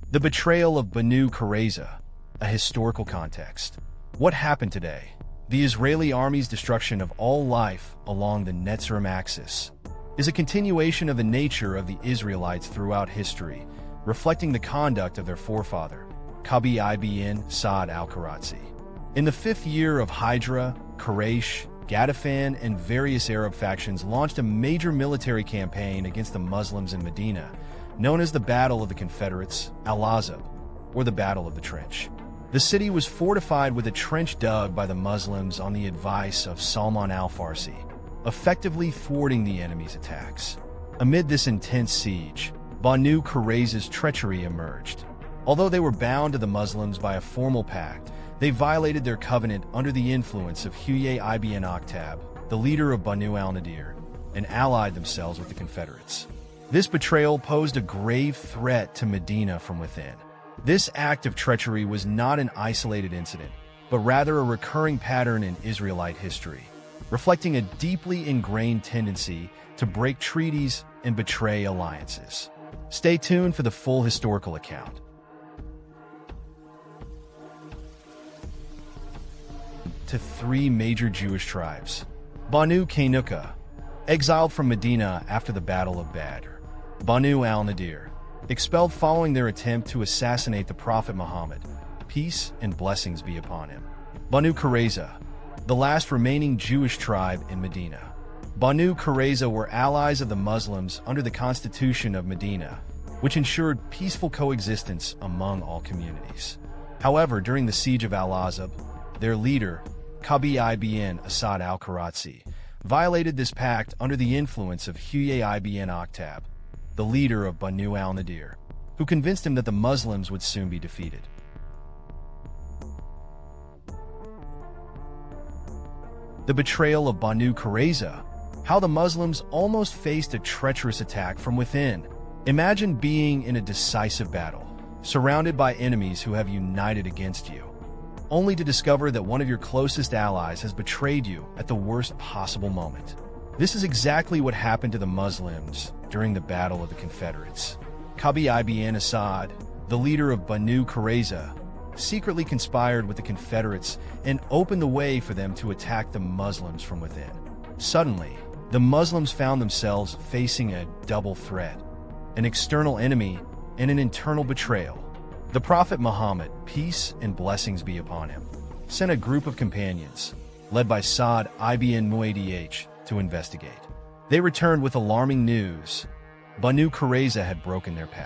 The betrayal of Banu Qurayza, a historical context. What happened today? The Israeli army's destruction of all life along the Netzarim Axis is a continuation of the nature of the Israelites throughout history, reflecting the conduct of their forefather, Khaybar ibn Sa'd al-Qurazi. In the 5th year of Hijra, Quraysh, Ghatafan, and various Arab factions launched a major military campaign against the Muslims in Medina, known as the Battle of the Confederates, Al-Azab, or the Battle of the Trench. The city was fortified with a trench dug by the Muslims on the advice of Salman al-Farsi, effectively thwarting the enemy's attacks. Amid this intense siege, Banu Qurayza's treachery emerged. Although they were bound to the Muslims by a formal pact, they violated their covenant under the influence of Huyay ibn Akhtab, the leader of Banu al-Nadir, and allied themselves with the Confederates. This betrayal posed a grave threat to Medina from within. This act of treachery was not an isolated incident, but rather a recurring pattern in Israelite history, reflecting a deeply ingrained tendency to break treaties and betray alliances. Stay tuned for the full historical account. To 3 major Jewish tribes. Banu Qurayza, exiled from Medina after the Battle of Badr. Banu al-Nadir, expelled following their attempt to assassinate the Prophet Muhammad, peace and blessings be upon him. Banu Qurayza, the last remaining Jewish tribe in Medina. Banu Qurayza were allies of the Muslims under the Constitution of Medina, which ensured peaceful coexistence among all communities. However, during the Siege of Al-Azab, their leader, Khaybar ibn Sa'd al-Qurazi, violated this pact under the influence of Huyay ibn Akhtab, the leader of Banu al-Nadir, who convinced him that the Muslims would soon be defeated. The betrayal of Banu Qurayza, how the Muslims almost faced a treacherous attack from within. Imagine being in a decisive battle, surrounded by enemies who have united against you, only to discover that one of your closest allies has betrayed you at the worst possible moment. This is exactly what happened to the Muslims during the Battle of the Confederates. Khaybar ibn Sa'd, the leader of Banu Qurayza, secretly conspired with the Confederates and opened the way for them to attack the Muslims from within. Suddenly, the Muslims found themselves facing a double threat: an external enemy and an internal betrayal. The Prophet Muhammad, peace and blessings be upon him, sent a group of companions, led by Sa'd ibn Mu'adh, to investigate. They returned with alarming news. Banu Qurayza had broken their pact.